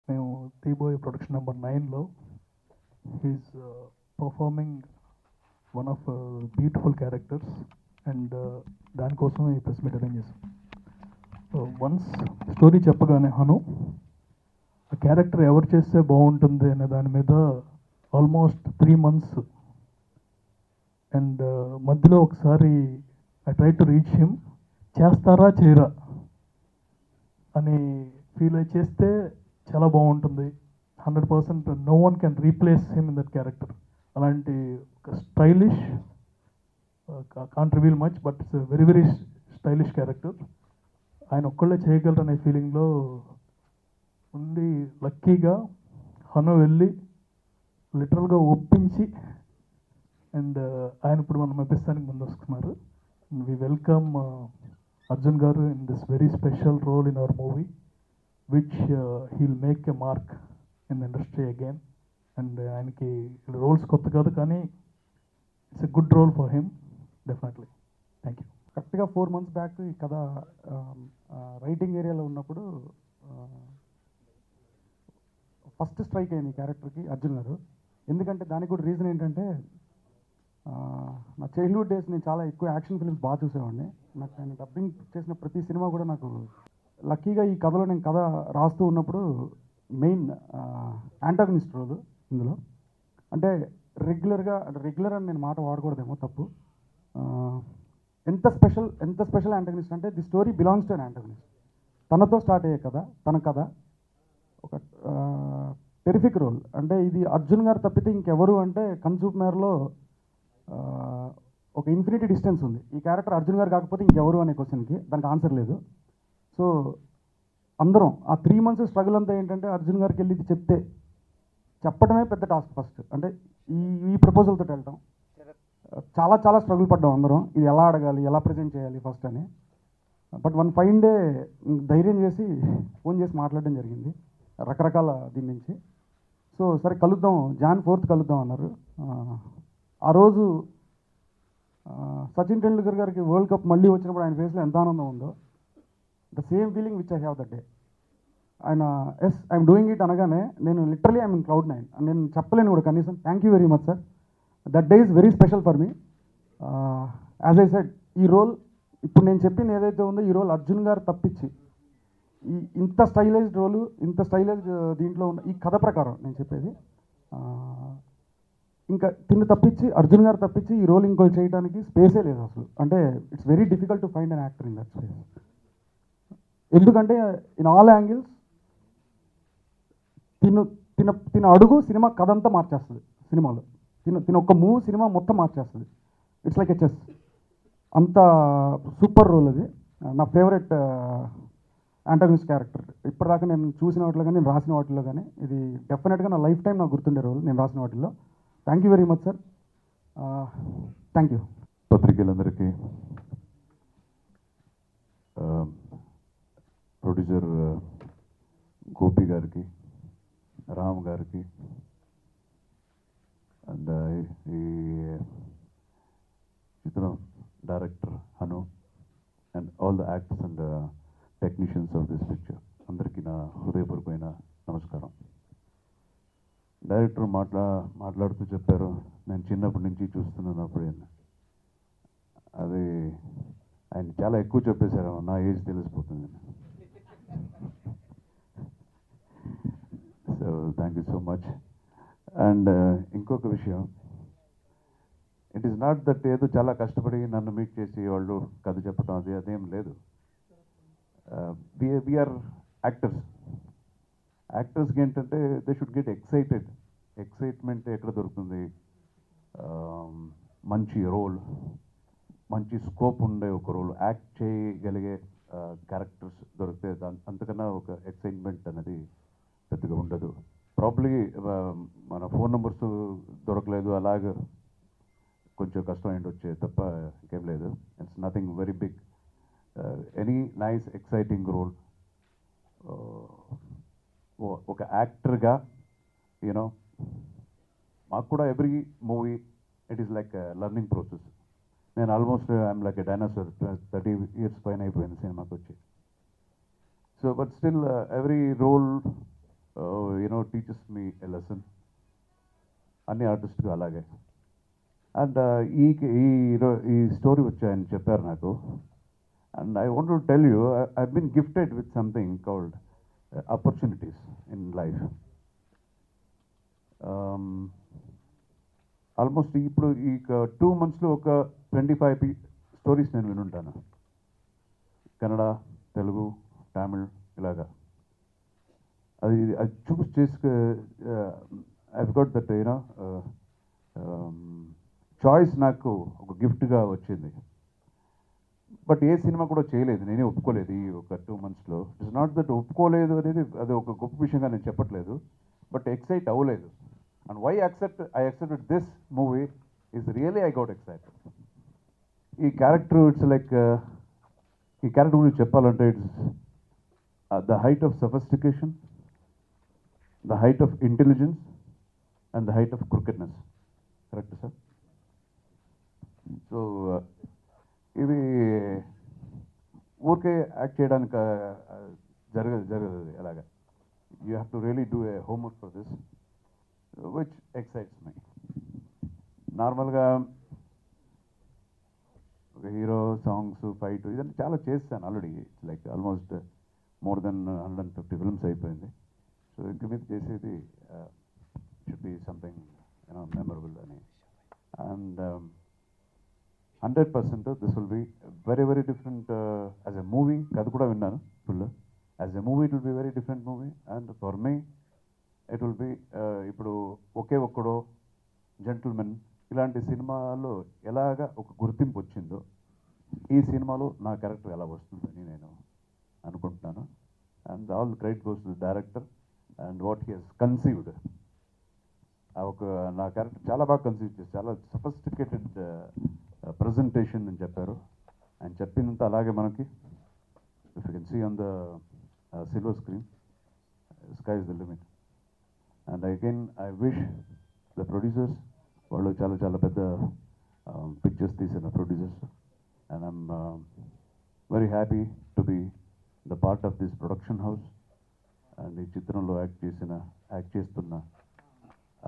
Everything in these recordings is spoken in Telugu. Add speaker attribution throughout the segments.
Speaker 1: మేము తీబోయే ప్రొడక్షన్ నెంబర్ 9లో he's performing one of beautiful characters and దానికోసం ఈ ప్రెస్ మీట్ అరేంజ్ చేశాం. వన్స్ స్టోరీ చెప్పగానే హను ఆ క్యారెక్టర్ ఎవరు చేస్తే బాగుంటుంది అనే దాని మీద ఆల్మోస్ట్ 3 months అండ్ మధ్యలో ఒకసారి I try to reach him, చేస్తారా చేయరా అని ఫీల్ అయి చేస్తే చాలా బాగుంటుంది, 100% no one can replace him in that character. అలాంటి ఒక stylish, can't reveal much but it's very very stylish character. ఆయన ఒక్కళ్ళే చేయగలరు అనే ఫీలింగ్లో ఉండి లక్కీగా హను వెళ్ళి లిటరల్గా ఒప్పించి అండ్ ఆయన ఇప్పుడు మనం మెప్పిస్తానికి ముందు వస్తున్నారు. వి welcome Arjun garu in this very special role in our movie which he'll make a mark in industry again. And ఆయనకి రోల్స్ కొత్త కాదు కానీ it's a good role for him definitely. Thank you.
Speaker 2: కరెక్ట్గా 4 months బ్యాక్ ఈ కథ రైటింగ్ ఏరియాలో ఉన్నప్పుడు ఫస్ట్ స్ట్రైక్ అయింది ఈ క్యారెక్టర్కి అర్జున్ గారు. ఎందుకంటే దానికి కూడా రీజన్ ఏంటంటే నా చైల్డ్హుడ్ డేస్ నేను చాలా ఎక్కువ యాక్షన్ ఫిల్మ్స్ బాగా చూసేవాడిని. నాకు ఆయన డబ్బింగ్ చేసిన ప్రతి సినిమా కూడా నాకు లక్కీగా ఈ కథలో నేను కథ రాస్తూ ఉన్నప్పుడు మెయిన్ యాంటాగనిస్ట్ రోల్ ఇందులో. అంటే రెగ్యులర్ అని నేను మాట వాడకూడదేమో, తప్పు. ఎంత స్పెషల్ యాంటాగనిస్ట్ అంటే the story belongs to an antagonist. తనతో స్టార్ట్ అయ్యే కథ, తన కథ ఒక టెరిఫిక్ రోల్. అంటే ఇది అర్జున్ గారు తప్పితే ఇంకెవరు అంటే కన్సూప్ మేరలో ఒక ఇన్ఫినిటీ డిస్టెన్స్ ఉంది. ఈ క్యారెక్టర్ అర్జున్ గారు కాకపోతే ఇంకెవరు అనే క్వశ్చన్కి దానికి ఆన్సర్ లేదు. సో అందరం ఆ 3 months స్ట్రగుల్ అంతా ఏంటంటే అర్జున్ గారికి వెళ్ళి ఇది చెప్పడమే పెద్ద టాస్క్. ఫస్ట్ అంటే ఈ ప్రపోజల్తో వెళ్ళటం చాలా చాలా స్ట్రగుల్ పడ్డాం అందరం, ఇది ఎలా అడగాలి, ఎలా ప్రజెంట్ చేయాలి ఫస్ట్ అని. బట్ వన్ ఫైన్ డే ధైర్యం చేసి ఫోన్ చేసి మాట్లాడడం జరిగింది రకరకాల దీని నుంచి. సో సరే కలుద్దాం, Jan 4th కలుద్దాం అన్నారు. ఆ రోజు సచిన్ టెండూల్కర్ గారికి వరల్డ్ కప్ మళ్ళీ వచ్చినప్పుడు ఆయన ఫేస్లో ఎంత ఆనందం ఉందో, the same feeling which I have that day. ఆయన ఎస్ ఐఎమ్ డూయింగ్ ఇట్ అనగానే నేను లిటరలీ ఐఎమ్ ఇన్ Cloud 9. నేను చెప్పలేను కూడా కనీసం. Thank you very much sir, that day is very special for me. As I said, ఈ రోల్ ఇప్పుడు నేను చెప్పింది ఏదైతే ఉందో ఈ రోల్ అర్జున్ గారు తప్పించి ఇంత స్టైలైజ్డ్ రోలు, ఇంత స్టైలైజ్డ్ దీంట్లో ఉన్న ఈ కథ ప్రకారం నేను చెప్పేది, ఇంకా తిన్ను తప్పించి అర్జున్ గారు తప్పించి ఈ రోల్ ఇంకో చేయడానికి స్పేసే లేదు అసలు. అంటే it's very difficult to find an actor in that space. ఎందుకంటే ఇన్ ఆల్ యాంగిల్స్ తిన అడుగు సినిమా కథ అంతా మార్చేస్తుంది. సినిమాలో తిన ఒక్క మూవ్ సినిమా మొత్తం మార్చేస్తుంది. It's like a chess. అంత సూపర్ రోల్ అది. నా ఫేవరెట్ యాంటాగనిస్ట్ క్యారెక్టర్ ఇప్పటిదాకా నేను చూసిన వాటిలో కానీ, నేను రాసిన వాటిలో కానీ ఇది డెఫినెట్గా నా లైఫ్ టైం నాకు గుర్తుండే రోల్ నేను రాసిన వాటిల్లో. Thank you very much sir. Thank you.
Speaker 3: పత్రికలందరికీ, ప్రొడ్యూసర్ గోపి గారికి, రామ్ గారికి, అండ్ ఈ చిత్రం director Hanu and all the actors and technicians of this picture అందరికీ నా హృదయపూర్వకమైన నమస్కారం. డైరెక్టర్ మాట్లాడుతూ చెప్పారు, నేను చిన్నప్పటి నుంచి చూస్తున్నాను. అది ఆయన చాలా ఎక్కువ చెప్పేశారు, నా ఏజ్ తెలిసిపోతుంది. So thank you so much. And ఇంకొక విషయం, ఇట్ ఈస్ నాట్ దట్ ఏదో చాలా కష్టపడి నన్ను మీట్ చేసి వాళ్ళు కథ చెప్పడం అదేం లేదు. వీఆర్ యాక్టర్స్కి ఏంటంటే దే షుడ్ గెట్ ఎక్సైట్మెంట్ ఎక్కడ దొరుకుతుంది? మంచి రోల్, మంచి స్కోప్ ఉండే ఒక రోల్, యాక్ట్ చేయగలిగే క్యారెక్టర్స్ దొరికితే అంతకన్నా ఒక ఎక్సైట్మెంట్ అనేది పెద్దగా ఉండదు. ప్రాబ్లీ మన ఫోన్ నెంబర్స్ దొరకలేదు, అలాగే కొంచెం కష్టం అయింది వచ్చే తప్ప ఇంకేం లేదు. It's nothing very big. Any nice exciting role ఒక యాక్టర్గా యూనో మాకు కూడా every movie it is like learning process. నేను almost I'm like a dinosaur, 30 years పైన అయిపోయింది సినిమాకి వచ్చి. So but still every role teachers me a lesson. అన్ని ఆర్టిస్ట్గా అలాగే. అండ్ ఈ స్టోరీ వచ్చి ఆయన చెప్పారు నాకు. And I want to tell you, I been gifted with something called opportunities in life. Almost ఇప్పుడు ఈ 2 monthsలో ఒక 25 స్టోరీస్ నేను వినుంటాను. కన్నడ, తెలుగు, తమిళ్ ఇలాగా. అది చూస్ చేసుకు ఐ గాట్ దట్ చాయిస్ నాకు ఒక గిఫ్ట్గా వచ్చింది. బట్ ఏ సినిమా కూడా చేయలేదు, నేనే ఒప్పుకోలేదు ఈ ఒక 2 monthsలో. ఇట్స్ నాట్ దట్ ఒప్పుకోలేదు అనేది అది ఒక గొప్ప విషయంగా నేను చెప్పట్లేదు, బట్ ఎక్సైట్ అవ్వలేదు. And why I accepted this movie is really I got excited. ఈ క్యారెక్టర్ ఇట్స్ లైక్, ఈ క్యారెక్టర్ గురించి చెప్పాలంటే it's the height of sophistication, the height of intelligence and the height of crookedness. Correct sir? So ఇది ఊరికే యాక్ట్ చేయడానికి జరగదు అలాగా. You have to really do a homework for this, which excites my. నార్మల్గా ఒక హీరో, సాంగ్స్, ఫైట్ ఇదంతా చాలా చేస్తాను already. It's like almost more than 150 films అయిపోయింది. సో ఇంక మీద చేసేది షుడ్ బి సంథింగ్ మెమరబుల్ అని. And 100% this will be very very different as a movie. కథ కూడా విన్నాను full. As a movie it will be very different movie. And for me it will be ఇప్పుడు ఒకే ఒక్కడో, జెంటిల్మెన్ ఇలాంటి సినిమాలో ఎలాగ ఒక గుర్తింపు వచ్చిందో ఈ సినిమాలో నా క్యారెక్టర్ ఎలా వస్తుందని నేను అనుకుంటున్నాను. And all credit goes to the director and what he has conceived. ఒక నా క్యారెక్టర్ చాలా బాగా కన్సీవ్ చేసి చాలా సఫిస్టికేటెడ్ ప్రజెంటేషన్ అని చెప్పారు. ఆయన చెప్పిందంత అలాగే మనకి if you can see on the silver screen, sky is the limit. And again I wish the producers, వాళ్ళు చాలా చాలా పెద్ద పిక్చర్స్ తీసిన producers, and I'm very happy to be the part of this production house. And ఈ చిత్రంలో యాక్ట్ చేస్తున్న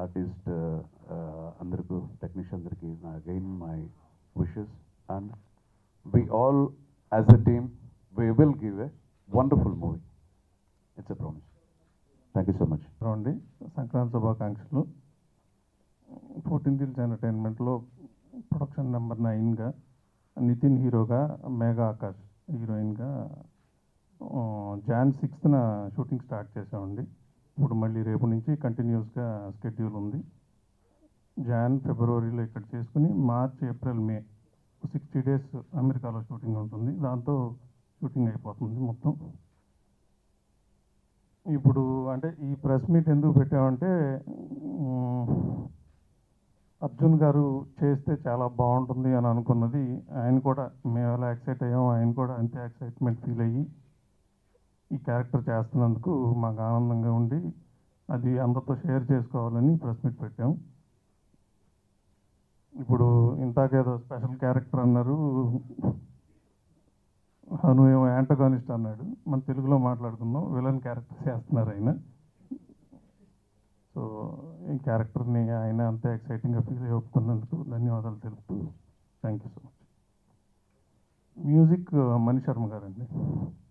Speaker 3: ఆర్టిస్ట్ అందరికీ, టెక్నీషియన్ అందరికీ నా again my wishes. And we all as a team, we will give a wonderful movie. It's a promise. Thank you so much.
Speaker 4: అండి, సంక్రాంతి శుభాకాంక్షలు. 14th Hills ఎంటర్టైన్మెంట్లో ప్రొడక్షన్ నెంబర్ 9గా నితిన్ హీరోగా, మేఘా ఆకాష్ హీరోయిన్గా Jan 6th షూటింగ్ స్టార్ట్ చేసామండి. ఇప్పుడు మళ్ళీ రేపు నుంచి కంటిన్యూస్గా స్కెడ్యూల్ ఉంది. Jan, Februaryలో ఇక్కడ చేసుకుని March, April, May 60 days అమెరికాలో షూటింగ్ ఉంటుంది. దాంతో షూటింగ్ అయిపోతుంది మొత్తం. ఇప్పుడు అంటే ఈ ప్రెస్ మీట్ ఎందుకు పెట్టామంటే, అర్జున్ గారు చేస్తే చాలా బాగుంటుంది అని అనుకున్నది ఆయన కూడా, మేము ఎలా ఎక్సైట్ అయ్యామో ఆయన కూడా అంతే ఎక్సైట్మెంట్ ఫీల్ అయ్యి ఈ క్యారెక్టర్ చేస్తున్నందుకు మాకు ఆనందంగా ఉండి అది అందరితో షేర్ చేసుకోవాలని ప్రెస్ మీట్ పెట్టాం. ఇప్పుడు ఇంతాకేదో స్పెషల్ క్యారెక్టర్ అన్నారు, హను ఏమో యాంటగానిస్ట్ అన్నాడు. మన తెలుగులో మాట్లాడుకుందాం, విలన్ క్యారెక్టర్ చేస్తున్నారు ఆయన. సో ఈ క్యారెక్టర్ని ఆయన అంత ఎక్సైటింగ్గా ఫీల్ అయ్యి ఒప్పుకున్నందుకు ధన్యవాదాలు తెలుపుతూ thank you so much. Music Mani Sharma గారండి.